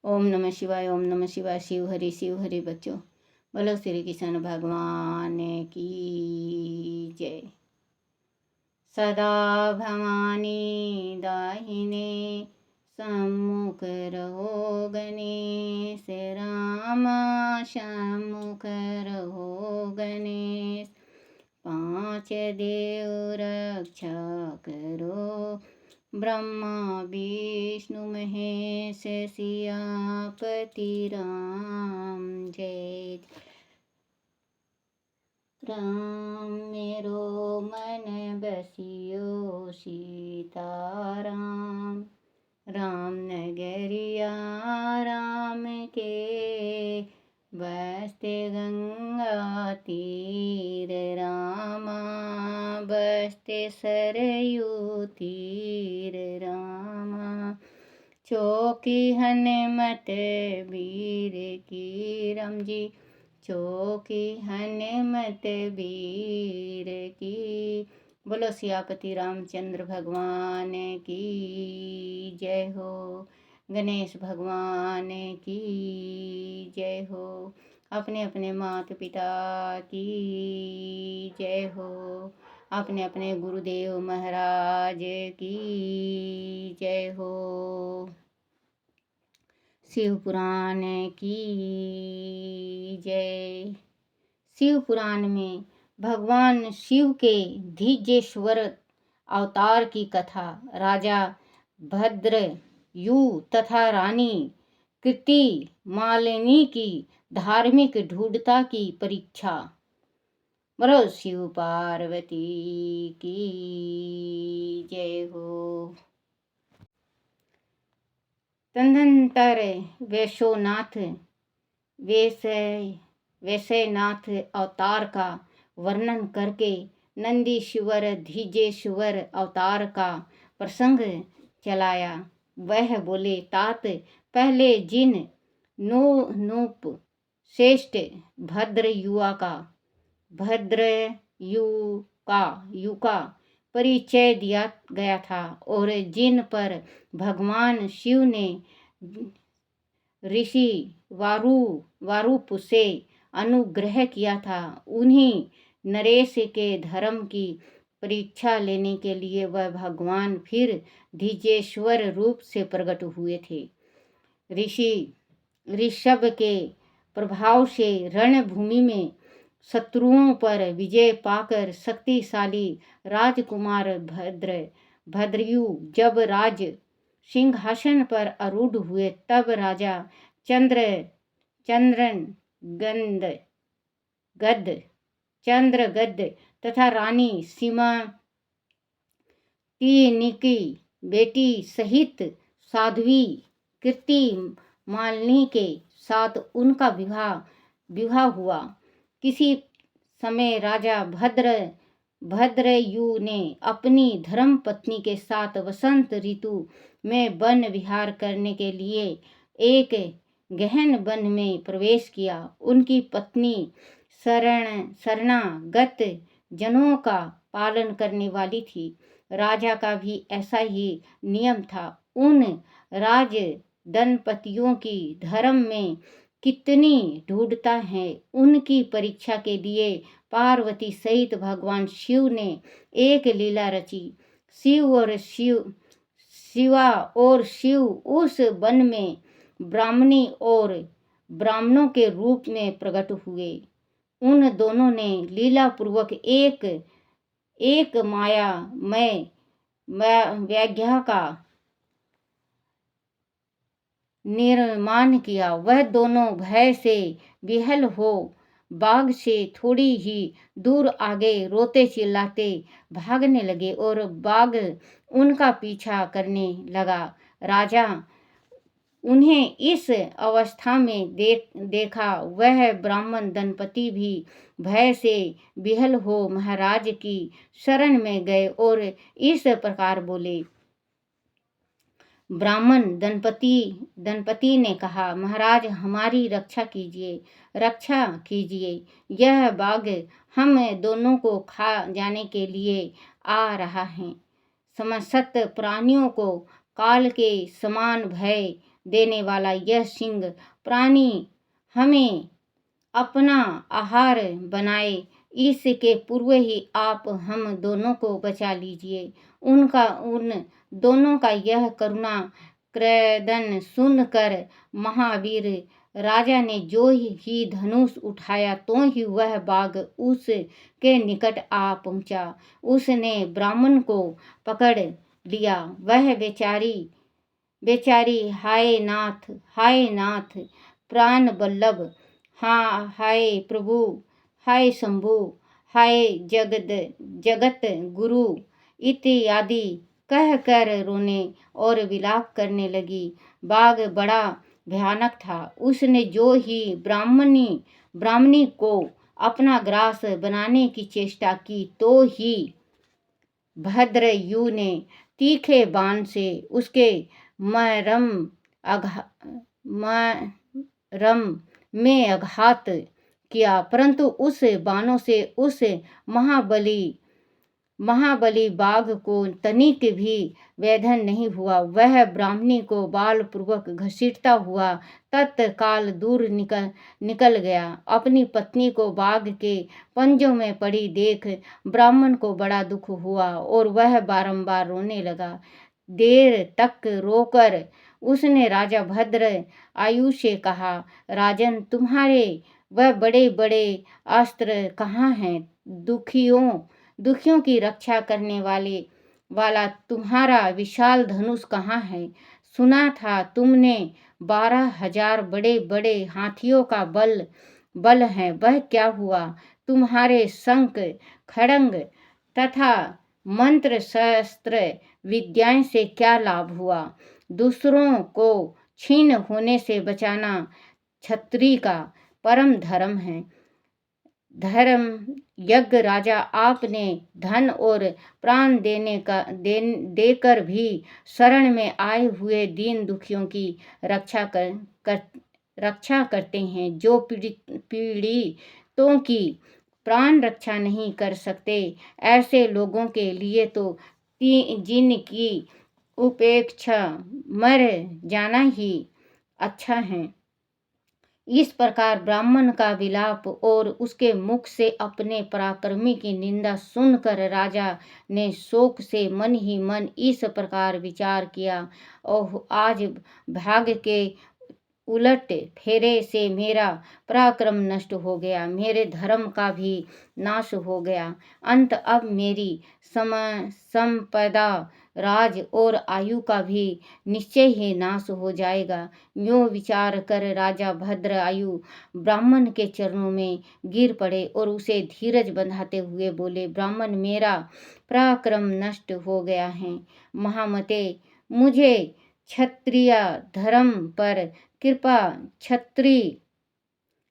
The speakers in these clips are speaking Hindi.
ओम नमः शिवाय, ओम नमः शिवाय। शिव हरि बच्चों। बोलो श्री कृष्ण भगवान की जय। सदा भवानी दाहिने सम्मुख रहो गणेश, राम सम्मुख रहो गणेश। पांच देव रक्षा करो, ब्रह्मा विष्णु महेश सियापति राम। जय राम मेरो मन बसियो सीताराम। राम नगरिया राम के बसते गंगा तीर, रामा बसते सरयू तीर, रामा चौकी हनुमत वीर की, राम जी चौकी हनुमत वीर की। बोलो सियापति रामचंद्र भगवान की जय हो। गणेश भगवान की जय हो। अपने अपने माता पिता की जय हो। अपने अपने गुरुदेव महाराज की जय हो। शिव पुराण की जय। शिव पुराण में भगवान शिव के धीजेश्वर अवतार की कथा, राजा भद्रयु तथा रानी कृति मालिनी की धार्मिक दृढ़ता की परीक्षा। बोलो शिव पार्वती की जय हो। तदनंतर वैश्यनाथ अवतार का वर्णन करके नंदीश्वर धीजेश्वर अवतार का प्रसंग चलाया। वह बोले, तात पहले जिन नूप श्रेष्ठ भद्रयु का परिचय दिया गया था और जिन पर भगवान शिव ने ऋषि वारूप से अनुग्रह किया था, उन्हीं नरेश के धर्म की परीक्षा लेने के लिए वह भगवान फिर धीजेश्वर रूप से प्रकट हुए थे। ऋषभ के प्रभाव से रणभूमि में शत्रुओं पर विजय पाकर शक्तिशाली राजकुमार भद्रयु जब राज सिंहासन पर आरूढ़ हुए, तब राजा चंद्रगद तथा रानी सीमंती की बेटी सहित साध्वी कृति मालिनी के साथ उनका विवाह हुआ। किसी समय राजा भद्रयु ने अपनी धर्म पत्नी के साथ वसंत ऋतु में वन विहार करने के लिए एक गहन वन में प्रवेश किया। उनकी पत्नी शरणागत जनों का पालन करने वाली थी। राजा का भी ऐसा ही नियम था। उन राज दंपतियों की धर्म में कितनी दृढ़ता है, उनकी परीक्षा के लिए पार्वती सहित भगवान शिव ने एक लीला रची। शिवा और शिव उस वन में ब्राह्मणी और ब्राह्मणों के रूप में प्रकट हुए। उन दोनों ने लीला पूर्वक एक मायामय व्याघ्र का निर्माण किया। वह दोनों भय से विह्वल हो बाघ से थोड़ी ही दूर आगे रोते चिल्लाते भागने लगे और बाघ उनका पीछा करने लगा। राजा उन्हें इस अवस्था में देखा। वह ब्राह्मण दंपति भी भय से विह्वल हो महाराज की शरण में गए और इस प्रकार बोले। ब्राह्मण दंपति ने कहा, महाराज हमारी रक्षा कीजिए। यह बाघ हम दोनों को खा जाने के लिए आ रहा है। समस्त प्राणियों को काल के समान भय देने वाला यह सिंह प्राणी हमें अपना आहार बनाए, इसके पूर्व ही आप हम दोनों को बचा लीजिए। उन दोनों का यह करुणा क्रदन सुनकर महावीर राजा ने जो ही धनुष उठाया तो ही वह बाघ उसके निकट आ पहुंचा। उसने ब्राह्मण को पकड़ लिया। वह बेचारी हाय नाथ प्राण वल्लभ, हाँ हाय प्रभु, हाय शंभु, हाय जगत गुरु इत्यादि कह कर रोने और विलाप करने लगी। बाघ बड़ा भयानक था। उसने जो ही ब्राह्मणी को अपना ग्रास बनाने की चेष्टा की तो ही भद्रयु ने तीखे बाण से उसके मरम में आघात किया, परंतु उस बाणों से उस महाबली बाघ को तनिक भी वेदन नहीं हुआ। वह ब्राह्मणी को बलपूर्वक घसीटता हुआ तत्काल दूर निकल गया। अपनी पत्नी को बाघ के पंजों में पड़ी देख ब्राह्मण को बड़ा दुख हुआ और वह बारंबार रोने लगा। देर तक रोकर उसने राजा भद्र आयु से कहा, राजन, तुम्हारे वह बड़े बड़े अस्त्र कहाँ हैं? दुखियों की रक्षा करने वाला तुम्हारा विशाल धनुष कहाँ है? सुना था तुमने 12,000 बड़े बड़े हाथियों का बल है, वह क्या हुआ? तुम्हारे शंख खड़ंग तथा मंत्र शस्त्र विद्याएं से क्या लाभ हुआ? दूसरों को छीन होने से बचाना क्षत्रिय का परम धर्म है। धर्म यज्ञ राजा, आपने धन और प्राण देकर भी शरण में आए हुए दीन दुखियों की रक्षा करते हैं। जो पीड़ितों की प्राण रक्षा नहीं कर सकते, ऐसे लोगों के लिए तो जिनकी उपेक्षा मर जाना ही अच्छा है। इस प्रकार ब्राह्मण का विलाप और उसके मुख से अपने पराक्रमी की निंदा सुनकर राजा ने शोक से मन ही मन इस प्रकार विचार किया, ओह, आज भाग्य के उलट फेरे से मेरा पराक्रम नष्ट हो गया, मेरे धर्म का भी नाश हो गया। अंत अब मेरी संपदा, राज और आयु का भी निश्चय ही नाश हो जाएगा। यूं विचार कर राजा भद्र आयु ब्राह्मण के चरणों में गिर पड़े और उसे धीरज बंधाते हुए बोले, ब्राह्मण, मेरा पराक्रम नष्ट हो गया है। महामते, मुझे क्षत्रिय धर्म पर कृपा, क्षत्रिय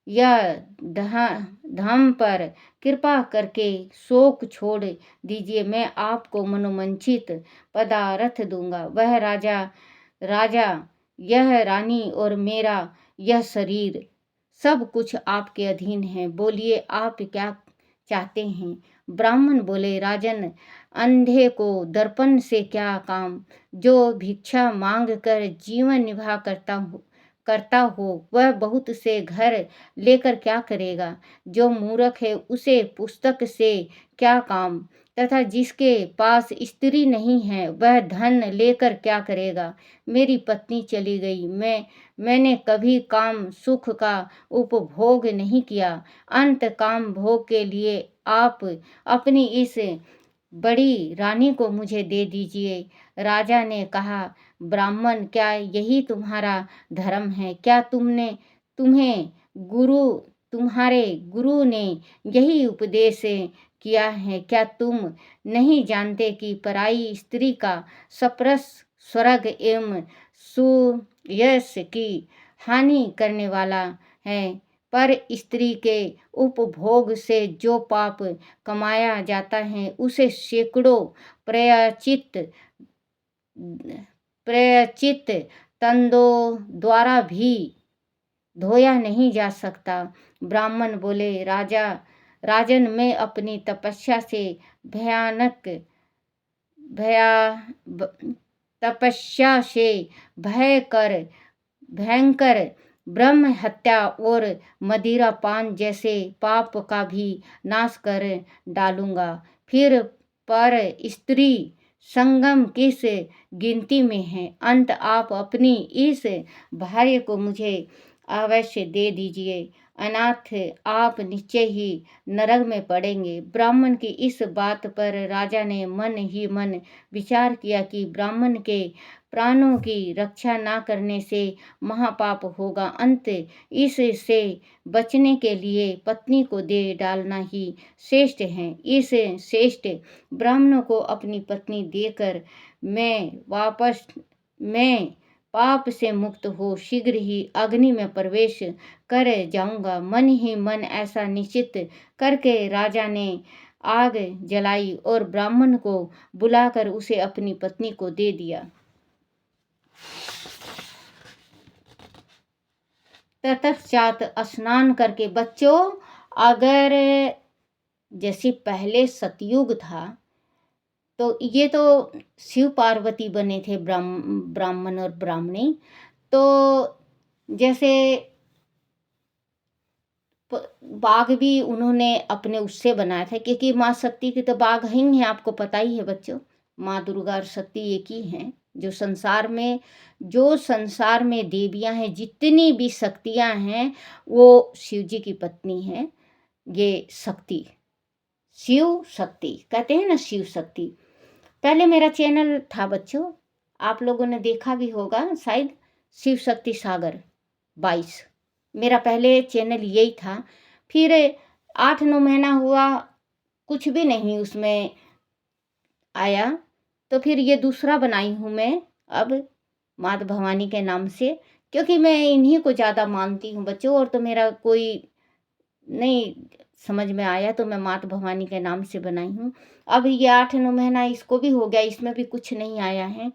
या धम पर कृपा करके शोक छोड़ दीजिए। मैं आपको मनोमंचित पदार्थ दूंगा। वह राजा, यह रानी और मेरा यह शरीर सब कुछ आपके अधीन है। बोलिए, आप क्या चाहते हैं? ब्राह्मण बोले, राजन, अंधे को दर्पण से क्या काम? जो भिक्षा मांग कर जीवन निर्वाह करता हो वह बहुत से घर लेकर क्या करेगा? जो मूर्ख है उसे पुस्तक से क्या काम? तथा जिसके पास स्त्री नहीं है वह धन लेकर क्या करेगा? मेरी पत्नी चली गई, मैंने कभी काम सुख का उपभोग नहीं किया। अंत काम भोग के लिए आप अपनी इस बड़ी रानी को मुझे दे दीजिए। राजा ने कहा, ब्राह्मण, क्या यही तुम्हारा धर्म है? क्या तुम्हारे गुरु ने यही उपदेश किया है? क्या तुम नहीं जानते कि पराई स्त्री का स्पर्श स्वर्ग एवं सुयश की हानि करने वाला है? पर स्त्री के उपभोग से जो पाप कमाया जाता है उसे सैकड़ों प्रायश्चित तंदों द्वारा भी धोया नहीं जा सकता। ब्राह्मण बोले, राजन, मैं अपनी तपस्या से भय कर भयंकर ब्रह्म हत्या और मदिरा पान जैसे पाप का भी नाश कर डालूंगा। फिर पर स्त्री संगम किस गिनती में है? अंत आप अपनी इस भार्य को मुझे अवश्य दे दीजिए, अनाथ आप निश्चय ही नरक में पड़ेंगे। ब्राह्मण की इस बात पर राजा ने मन ही मन विचार किया कि ब्राह्मण के प्राणों की रक्षा न करने से महापाप होगा। अंत इससे बचने के लिए पत्नी को दे डालना ही श्रेष्ठ है। इस श्रेष्ठ ब्राह्मणों को अपनी पत्नी देकर मैं पाप से मुक्त हो शीघ्र ही अग्नि में प्रवेश कर जाऊंगा। मन ही मन ऐसा निश्चित करके राजा ने आग जलाई और ब्राह्मण को बुलाकर उसे अपनी पत्नी को दे दिया। तत्पश्चात स्नान करके बच्चों, अगर जैसे पहले सतयुग था तो ये तो शिव पार्वती बने थे ब्राह्मण और ब्राह्मणी। तो जैसे बाघ भी उन्होंने अपने उससे बनाया था, क्योंकि माँ शक्ति की तो बाघ ही है, आपको पता ही है बच्चों। माँ दुर्गा और शक्ति एक ही हैं। जो संसार में देवियां हैं, जितनी भी शक्तियां हैं, वो शिव जी की पत्नी हैं। ये शक्ति, शिव शक्ति कहते हैं ना, शिव शक्ति। पहले मेरा चैनल था बच्चों, आप लोगों ने देखा भी होगा शायद, शिव शक्ति सागर 22 मेरा पहले चैनल यही था। फिर 8-9 महीना हुआ, कुछ भी नहीं उसमें आया, तो फिर ये दूसरा बनाई हूँ मैं अब माता भवानी के नाम से, क्योंकि मैं इन्हीं को ज़्यादा मानती हूँ बच्चों। और तो मेरा कोई नहीं समझ में आया, तो मैं माता भवानी के नाम से बनाई हूँ। अब ये 8-9 महीना इसको भी हो गया, इसमें भी कुछ नहीं आया है।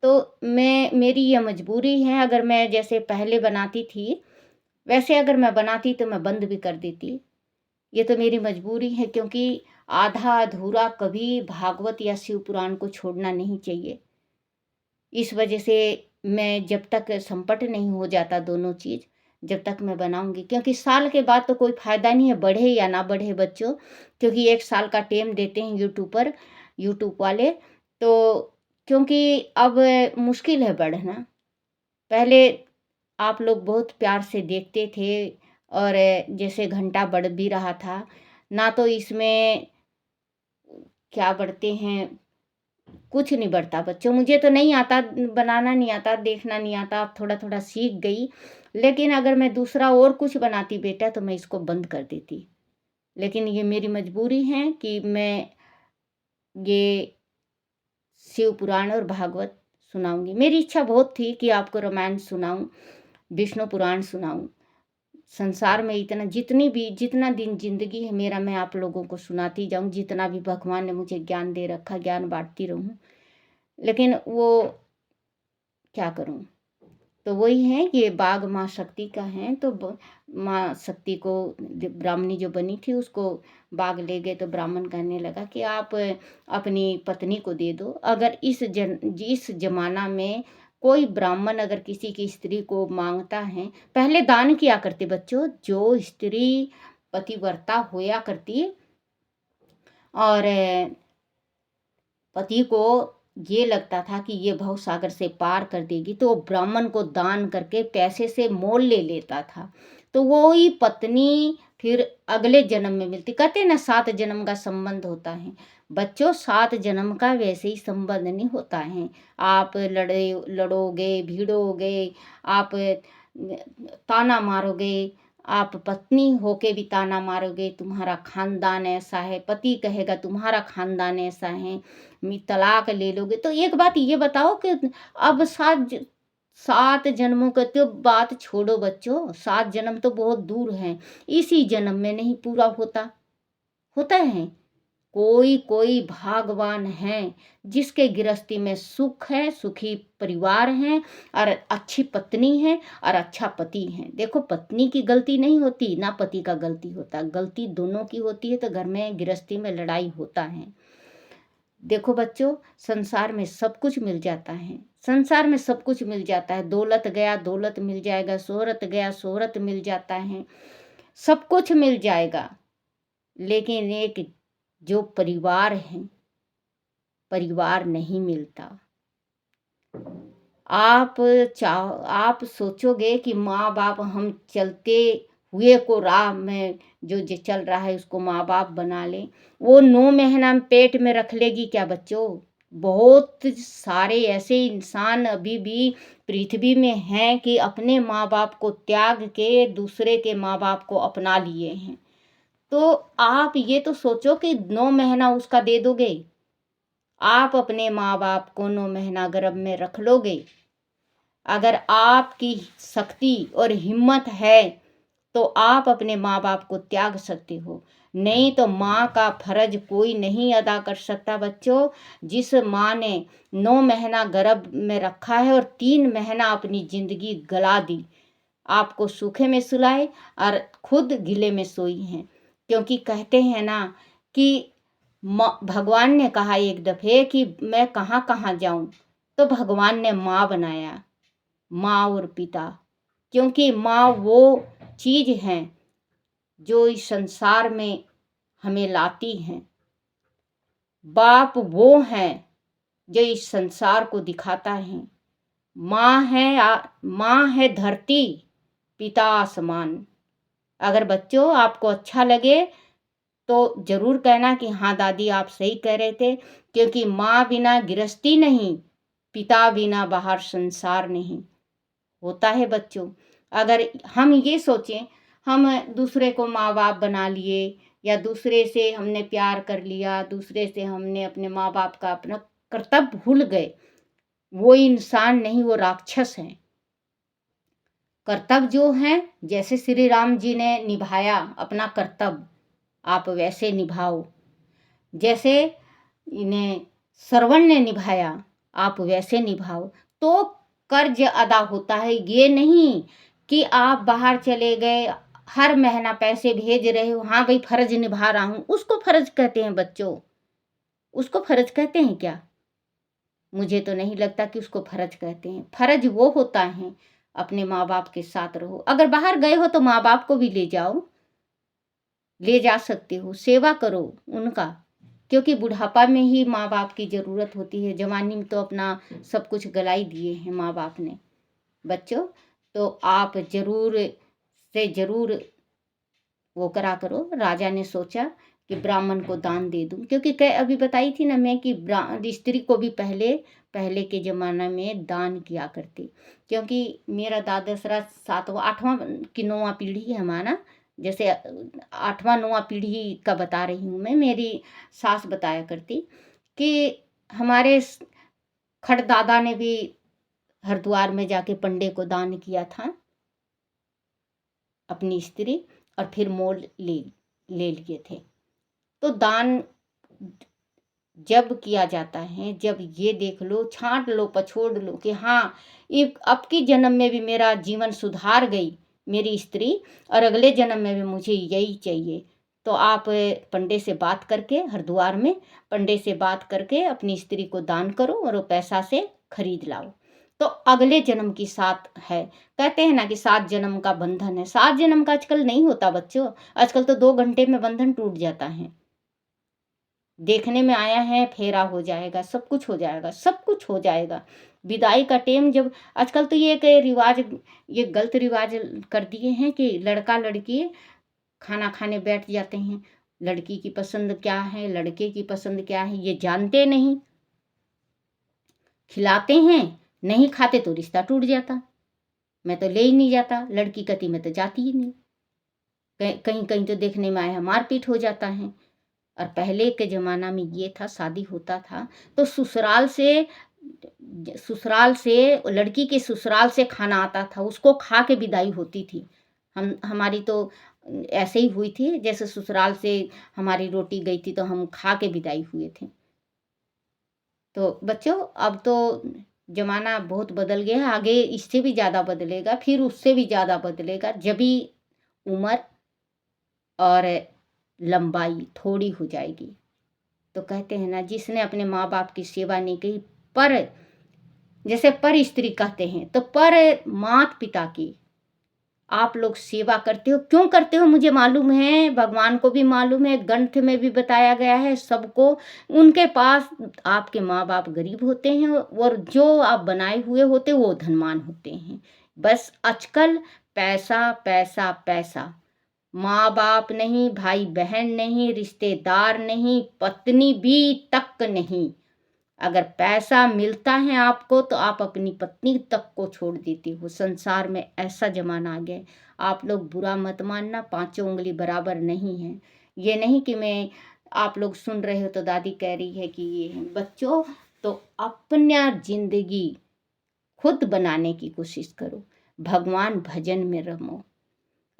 तो मेरी ये मजबूरी है। अगर मैं जैसे पहले बनाती थी वैसे अगर मैं बनाती तो मैं बंद भी कर देती। ये तो मेरी मजबूरी है, क्योंकि आधा अधूरा कभी भागवत या शिव पुराण को छोड़ना नहीं चाहिए। इस वजह से मैं जब तक संपट नहीं हो जाता दोनों चीज़, जब तक मैं बनाऊंगी। क्योंकि साल के बाद तो कोई फ़ायदा नहीं है, बढ़े या ना बढ़े बच्चों, क्योंकि 1 साल का टाइम देते हैं यूट्यूब वाले। तो क्योंकि अब मुश्किल है बढ़ना। पहले आप लोग बहुत प्यार से देखते थे, और जैसे घंटा बढ़ भी रहा था ना, तो इसमें क्या बढ़ते हैं, कुछ नहीं बढ़ता बच्चों। मुझे तो नहीं आता, बनाना नहीं आता, देखना नहीं आता, अब थोड़ा थोड़ा सीख गई। लेकिन अगर मैं दूसरा और कुछ बनाती बेटा तो मैं इसको बंद कर देती। लेकिन ये मेरी मजबूरी है कि मैं ये शिव पुराण और भागवत सुनाऊंगी। मेरी इच्छा बहुत थी कि आपको रामायण सुनाऊं, विष्णु पुराण सुनाऊं। संसार में जितना दिन जिंदगी है मेरा, मैं आप लोगों को सुनाती जाऊं। जितना भी भगवान ने मुझे ज्ञान दे रखा, ज्ञान बांटती रहूं। लेकिन वो क्या करूं। तो वही है, ये बाघ माँ शक्ति का है। तो माँ शक्ति को ब्राह्मणी जो बनी थी उसको बाघ ले गए, तो ब्राह्मण कहने लगा कि आप अपनी पत्नी को दे दो। अगर इस जमाना में कोई ब्राह्मण अगर किसी की स्त्री को मांगता है, पहले दान किया करते बच्चों। जो स्त्री पतिव्रता होया करती और पति को ये लगता था कि ये भव सागर से पार कर देगी, तो वो ब्राह्मण को दान करके पैसे से मोल ले लेता था। तो वो ही पत्नी फिर अगले जन्म में मिलती। कहते हैं ना 7 जन्म का संबंध होता है बच्चों। 7 जन्म का वैसे ही संबंध नहीं होता है। आप लड़ोगे, भिड़ोगे, आप ताना मारोगे, आप पत्नी होके भी ताना मारोगे, तुम्हारा खानदान ऐसा है, पति कहेगा तुम्हारा खानदान ऐसा है, तलाक ले लोगे। तो एक बात ये बताओ कि अब 7 जन्मों का तो बात छोड़ो बच्चों, 7 जन्म तो बहुत दूर हैं। इसी जन्म में नहीं पूरा होता है। कोई भागवान है जिसके गृहस्थी में सुख है, सुखी परिवार है, और अच्छी पत्नी है और अच्छा पति है। देखो, पत्नी की गलती नहीं होती ना पति का गलती होता, गलती दोनों की होती है। तो घर में गृहस्थी में लड़ाई होता है। देखो बच्चों, संसार में सब कुछ मिल जाता है, संसार में सब कुछ मिल जाता है, दौलत गया दौलत मिल जाएगा, शोहरत गया शोहरत मिल जाता है, सब कुछ मिल जाएगा। लेकिन एक जो परिवार है, परिवार नहीं मिलता। आप आप सोचोगे कि माँ बाप हम चलते हुए को राह में जो चल रहा है उसको माँ बाप बना लें, वो 9 महीना पेट में रख लेगी क्या बच्चों? बहुत सारे ऐसे इंसान अभी भी पृथ्वी में हैं कि अपने माँ बाप को त्याग के दूसरे के माँ बाप को अपना लिए हैं। तो आप ये तो सोचो कि 9 महीना उसका दे दोगे, आप अपने माँ बाप को 9 महीना गर्भ में रख लोगे। अगर आपकी शक्ति और हिम्मत है तो आप अपने माँ बाप को त्याग सकते हो, नहीं तो माँ का फर्ज कोई नहीं अदा कर सकता बच्चों। जिस माँ ने 9 महीना गर्भ में रखा है और 3 महीना अपनी जिंदगी गला दी, आपको सूखे में सुलाए और खुद गीले में सोई हैं। क्योंकि कहते हैं ना कि भगवान ने कहा एक दफ़े कि मैं कहाँ कहाँ जाऊं, तो भगवान ने माँ बनाया, माँ और पिता। क्योंकि माँ वो चीज़ है जो इस संसार में हमें लाती हैं, बाप वो है जो इस संसार को दिखाता है। माँ है धरती, पिता आसमान। अगर बच्चों आपको अच्छा लगे तो ज़रूर कहना कि हाँ दादी आप सही कह रहे थे, क्योंकि माँ बिना गृहस्थी नहीं, पिता बिना बाहर संसार नहीं होता है बच्चों। अगर हम ये सोचें हम दूसरे को माँ बाप बना लिए या दूसरे से हमने प्यार कर लिया, दूसरे से हमने अपने माँ बाप का अपना कर्तव्य भूल गए, वो इंसान नहीं, वो राक्षस हैं। कर्तव्य जो है, जैसे श्री राम जी ने निभाया अपना कर्तव्य, आप वैसे निभाओ। जैसे इन्हें श्रवण ने निभाया, आप वैसे निभाओ, तो कर्ज अदा होता है। ये नहीं कि आप बाहर चले गए, हर महीना पैसे भेज रहे हो, हाँ भाई फर्ज निभा रहा हूँ, उसको फर्ज कहते हैं बच्चों? उसको फर्ज कहते हैं क्या? मुझे तो नहीं लगता कि उसको फर्ज कहते हैं। फर्ज वो होता है अपने माँ बाप के साथ रहो। अगर बाहर गए हो तो माँ बाप को भी ले जाओ, ले जा सकते हो, सेवा करो उनका, क्योंकि बुढ़ापा में ही माँ बाप की ज़रूरत होती है। जवानी में तो अपना सब कुछ गला ही दिए हैं माँ बाप ने। बच्चों, तो आप ज़रूर से ज़रूर वो करा करो। राजा ने सोचा कि ब्राह्मण को दान दे दूं, क्योंकि अभी बताई थी ना मैं कि स्त्री को भी पहले के ज़माना में दान किया करती। क्योंकि मेरा दादा सरा 7वां 8वां की 9वां पीढ़ी है हमारा, जैसे 8वां 9वां पीढ़ी का बता रही हूँ मैं। मेरी सास बताया करती कि हमारे खड़दादा ने भी हरिद्वार में जाके पंडे को दान किया था अपनी स्त्री, और फिर मोल ले लिए थे। तो दान जब किया जाता है, जब ये देख लो, छांट लो, पछोड़ लो कि हाँ एक अब की जन्म में भी मेरा जीवन सुधार गई मेरी स्त्री, और अगले जन्म में भी मुझे यही चाहिए, तो आप पंडे से बात करके, हरिद्वार में पंडे से बात करके अपनी स्त्री को दान करो और वो पैसा से खरीद लाओ, तो अगले जन्म की साथ है। कहते हैं ना कि 7 जन्म का बंधन है। 7 जन्म का आजकल नहीं होता बच्चों, आजकल तो 2 घंटे में बंधन टूट जाता है। देखने में आया है फेरा हो जाएगा, सब कुछ हो जाएगा, सब कुछ हो जाएगा। विदाई का टाइम जब, आजकल तो ये एक रिवाज, ये गलत रिवाज कर दिए हैं कि लड़का लड़की खाना खाने बैठ जाते हैं, लड़की की पसंद क्या है लड़के की पसंद क्या है ये जानते नहीं, खिलाते हैं, नहीं खाते तो रिश्ता टूट जाता। मैं तो ले ही नहीं जाता, लड़की कहती मैं तो जाती ही नहीं। कहीं कहीं तो देखने में आया मारपीट हो जाता है। और पहले के ज़माना में ये था, शादी होता था तो ससुराल से लड़की के ससुराल से खाना आता था, उसको खा के विदाई होती थी। हमारी तो ऐसे ही हुई थी, जैसे ससुराल से हमारी रोटी गई थी तो हम खा के विदाई हुए थे। तो बच्चों, अब तो ज़माना बहुत बदल गया है, आगे इससे भी ज़्यादा बदलेगा, फिर उससे भी ज़्यादा बदलेगा, जब भी उम्र और लंबाई थोड़ी हो जाएगी। तो कहते हैं ना, जिसने अपने माँ बाप की सेवा नहीं की पर जैसे पर स्त्री कहते हैं, तो पर माता पिता की आप लोग सेवा करते हो। क्यों करते हो मुझे मालूम है, भगवान को भी मालूम है, ग्रंथ में भी बताया गया है सबको। उनके पास आपके माँ बाप गरीब होते हैं और जो आप बनाए हुए होते वो धनवान होते हैं। बस आजकल पैसा पैसा पैसा, माँ बाप नहीं, भाई बहन नहीं, रिश्तेदार नहीं, पत्नी भी तक नहीं। अगर पैसा मिलता है आपको तो आप अपनी पत्नी तक को छोड़ देती हो। संसार में ऐसा जमाना आ गया। आप लोग बुरा मत मानना, पांचों उंगली बराबर नहीं है। ये नहीं कि मैं, आप लोग सुन रहे हो तो दादी कह रही है कि ये है। बच्चों, तो अपना जिंदगी खुद बनाने की कोशिश करो, भगवान भजन में रमो।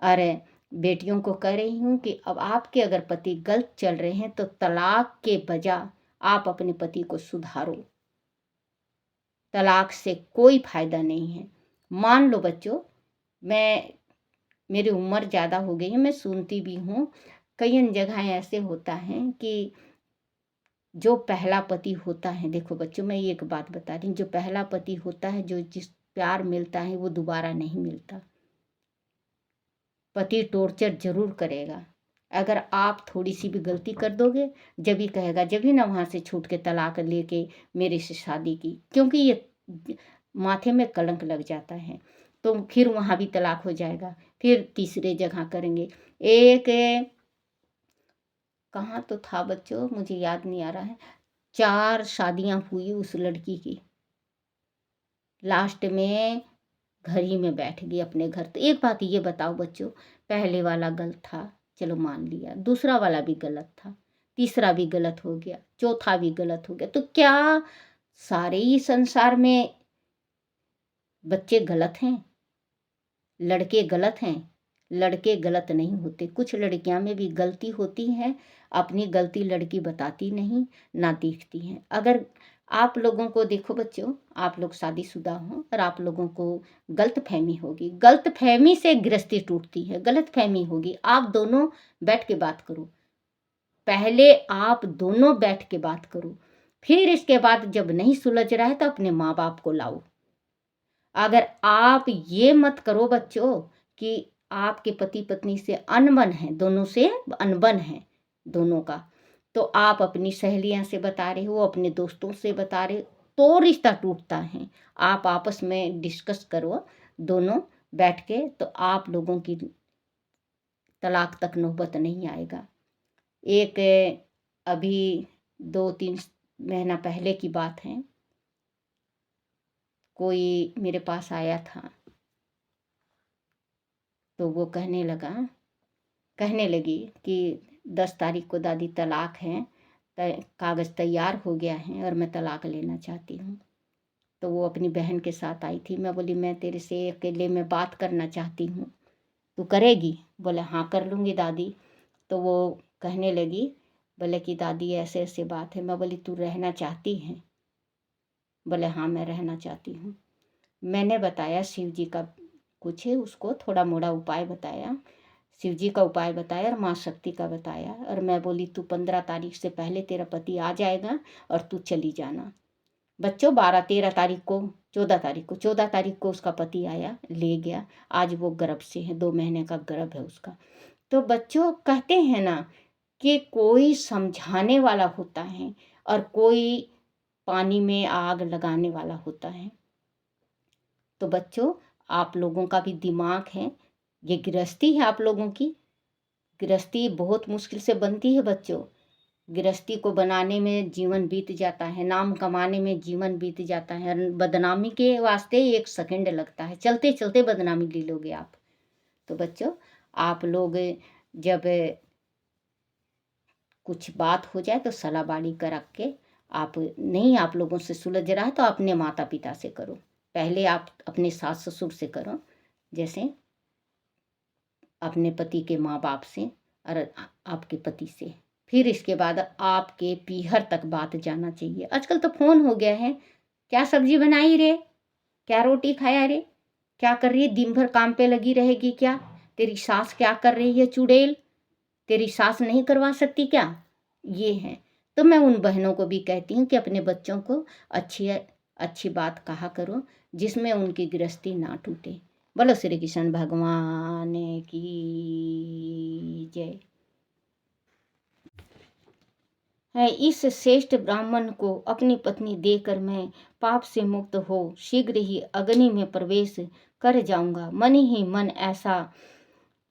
अरे बेटियों को कह रही हूँ कि अब आपके अगर पति गलत चल रहे हैं तो तलाक के बजाय आप अपने पति को सुधारो। तलाक से कोई फायदा नहीं है। मान लो बच्चों, मेरी उम्र ज़्यादा हो गई है, मैं सुनती भी हूँ कई जगह ऐसे होता है कि जो पहला पति होता है, देखो बच्चों मैं एक बात बता रही हूँ, जो पहला पति होता है, जो जिस प्यार मिलता है वो दोबारा नहीं मिलता। पति टॉर्चर जरूर करेगा। अगर आप थोड़ी सी भी गलती कर दोगे, जब ही कहेगा, जब ही ना वहाँ से छूट के तलाक लेके मेरे से शादी की, क्योंकि ये माथे में कलंक लग जाता है। तो फिर वहाँ भी तलाक हो जाएगा, फिर तीसरे जगह करेंगे। एक कहाँ तो था बच्चों, मुझे याद नहीं आ रहा है, 4 शादियाँ हुई उस लड़की की, लास्ट में घर ही में बैठ गई अपने घर। तो एक बात ये बताओ बच्चों, पहले वाला गलत था, चलो मान लिया, दूसरा वाला भी गलत था, तीसरा भी गलत हो गया, चौथा भी गलत हो गया, तो क्या सारे ही संसार में बच्चे गलत हैं, लड़के गलत हैं? लड़के गलत नहीं होते, कुछ लड़कियां में भी गलती होती है। अपनी गलती लड़की बताती नहीं, ना दिखती हैं। अगर आप लोगों को देखो बच्चों, आप लोग शादीशुदा हो और आप लोगों को गलत फहमी होगी, गलत फहमी से गृहस्थी टूटती है, गलत फहमी होगी। आप दोनों बैठ के बात करो, पहले आप दोनों बैठ के बात करो, फिर इसके बाद जब नहीं सुलझ रहा है तो अपने माँ बाप को लाओ। अगर आप ये मत करो बच्चों कि आपके पति पत्नी से अनबन है, दोनों से अनबन है दोनों का, तो आप अपनी सहेलियां से बता रहे हो, अपने दोस्तों से बता रहे हो, तो रिश्ता टूटता है। आप आपस में डिस्कस करो दोनों बैठ के, तो आप लोगों की तलाक तक नौबत नहीं आएगा। एक अभी 2-3 महीना पहले की बात है, कोई मेरे पास आया था, तो वो कहने लगी कि 10 तारीख को दादी तलाक है, कागज़ तैयार हो गया है और मैं तलाक लेना चाहती हूँ। तो वो अपनी बहन के साथ आई थी। मैं बोली मैं तेरे से अकेले में बात करना चाहती हूँ, तू करेगी? बोले हाँ कर लूँगी दादी। तो वो कहने लगी, बोले कि दादी ऐसे ऐसे बात है। मैं बोली तू रहना चाहती है? बोले हाँ मैं रहना चाहती हूँ। मैंने बताया शिव जी का कुछ है, उसको थोड़ा मोड़ा उपाय बताया, शिव जी का उपाय बताया और माँ शक्ति का बताया। और मैं बोली तू 15 तारीख से पहले तेरा पति आ जाएगा और तू चली जाना। बच्चों 12-13 तारीख को, 14 तारीख को उसका पति आया, ले गया। आज वो गर्भ से है, 2 महीने का गर्भ है उसका। तो बच्चों कहते हैं ना कि कोई समझाने वाला होता है और कोई पानी में आग लगाने वाला होता है। तो बच्चों आप लोगों का भी दिमाग है, ये गृहस्थी है आप लोगों की। गृहस्थी बहुत मुश्किल से बनती है बच्चों। गृहस्थी को बनाने में जीवन बीत जाता है, नाम कमाने में जीवन बीत जाता है, और बदनामी के वास्ते 1 सेकंड लगता है, चलते चलते बदनामी ले लोगे आप। तो बच्चों आप लोग जब कुछ बात हो जाए तो सलाह बाड़ी कर के, आप नहीं आप लोगों से सुलझ रहा है तो अपने माता पिता से करो। पहले आप अपने सास ससुर से करो, जैसे अपने पति के माँ बाप से और आपके पति से। फिर इसके बाद आपके पीहर तक बात जाना चाहिए। आजकल तो फ़ोन हो गया है, क्या सब्जी बनाई रे, क्या रोटी खाया रे, क्या कर रही है, दिन भर काम पे लगी रहेगी क्या, तेरी सास क्या कर रही है चुड़ैल, तेरी सास नहीं करवा सकती क्या, ये है। तो मैं उन बहनों को भी कहती हूँ कि अपने बच्चों को अच्छी अच्छी बात कहा करो जिसमें उनकी गृहस्थी ना टूटे। बोलो श्री कृष्ण भगवान की जय। है इस श्रेष्ठ ब्राह्मण को अपनी पत्नी देकर मैं पाप से मुक्त हो शीघ्र ही अग्नि में प्रवेश कर जाऊंगा। मन ही मन ऐसा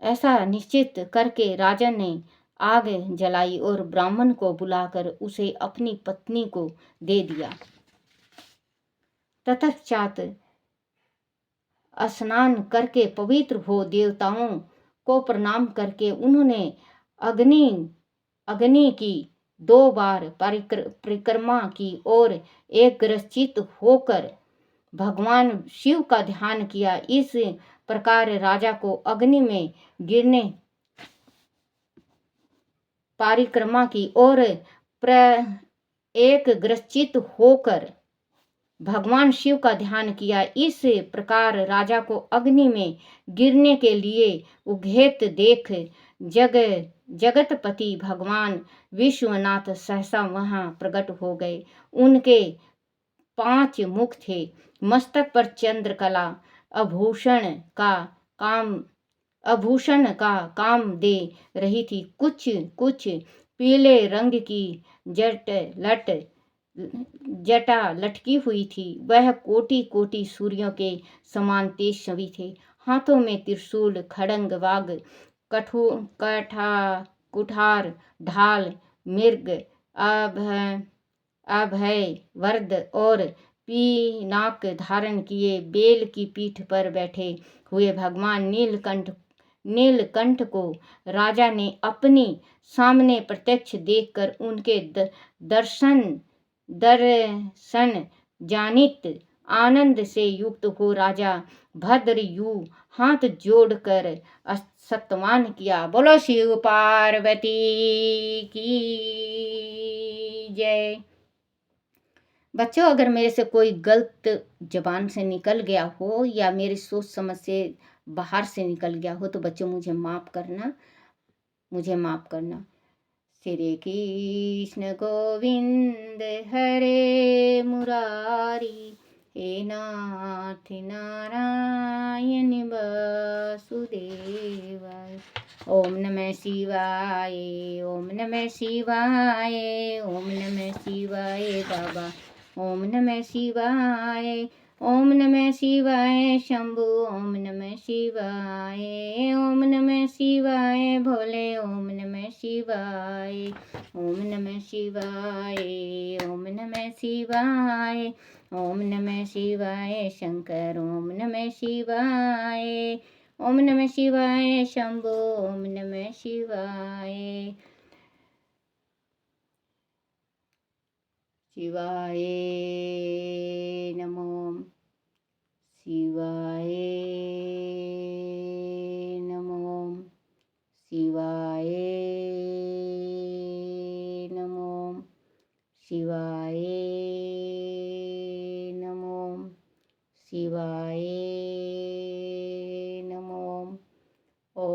ऐसा निश्चित करके राजा ने आग जलाई और ब्राह्मण को बुलाकर उसे अपनी पत्नी को दे दिया। तत्पश्चात स्नान करके पवित्र हो देवताओं को प्रणाम करके उन्होंने अग्नि अग्नि की 2 बार परिक्रमा की और एकग्रचित होकर भगवान शिव का ध्यान किया। इस प्रकार राजा को अग्नि में गिरने परिक्रमा की और एकग्रचित होकर भगवान शिव का ध्यान किया। इस प्रकार राजा को अग्नि में गिरने के लिए उघेत देख जगतपति भगवान विश्वनाथ सहसा वहां प्रकट हो गए। उनके 5 मुख थे, मस्तक पर चंद्रकला आभूषण का काम दे रही थी। कुछ कुछ पीले रंग की जटा लटकी हुई थी। वह कोटि कोटि सूर्यों के समान तेजस्वी थे। हाथों में त्रिशूल खड्ग वाग कुठार ढाल मृग अभय वरद और पीनाक धारण किए बेल की पीठ पर बैठे हुए भगवान नीलकंठ को राजा ने अपनी सामने प्रत्यक्ष देखकर उनके दर्शन जानित आनंद से युक्त हो राजा भद्रयु हाथ जोड़कर सत्मान किया। बोलो शिव पार्वती की जय। बच्चों, अगर मेरे से कोई गलत जबान से निकल गया हो या मेरी सोच समझ से बाहर से निकल गया हो तो बच्चों मुझे माफ़ करना, श्री कृष्ण गोविंद हरे मुरारी, हे नाथ नारायण वासुदेवाय। ओम नमः शिवाय, ओम नमः शिवाय, ओम नमः शिवाय बाबा, ओम नमः शिवाय, ओम नमः शिवाय शंभु, ओम नमः शिवाय, ओम नमः शिवाय भोले, ओम नमः शिवाय, ओम नमः शिवाय, ओम नमः शिवाय, ओम नमः शिवाय शंकर, ओम नमः शिवाय, ओम नमः शिवाय शंभु, ओम नमः शिवाय। शिवाय नमो, शिवाय नमो, शिवाय नमो, शिवाय नमो, शिवाय नमो। ओम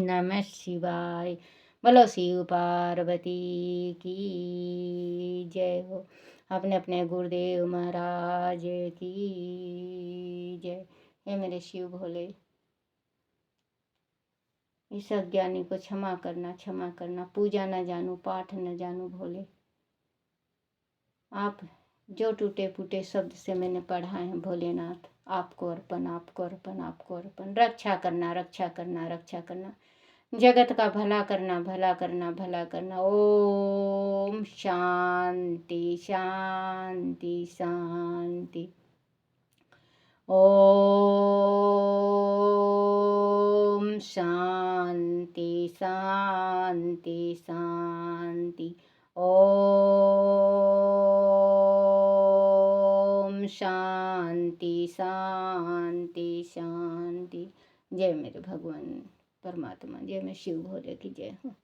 नमः शिवाय। बोलो शिव पार्वती की जय हो। अपने अपने गुरुदेव महाराज की जय। हे मेरे शिव भोले, इस अज्ञानी को क्षमा करना। पूजा न जानू, पाठ न जानू भोले। आप जो टूटे फूटे शब्द से मैंने पढ़ा है भोलेनाथ, आपको अर्पण, आपको अर्पण, आपको अर्पण। रक्षा करना। जगत का भला करना। ओम शांति शांति शांति। ओम शांति शांति शांति। ओम शांति शांति शांति। जय मेरे भगवान परमात्मा, जय मैं शिव भोले की जय हूँ।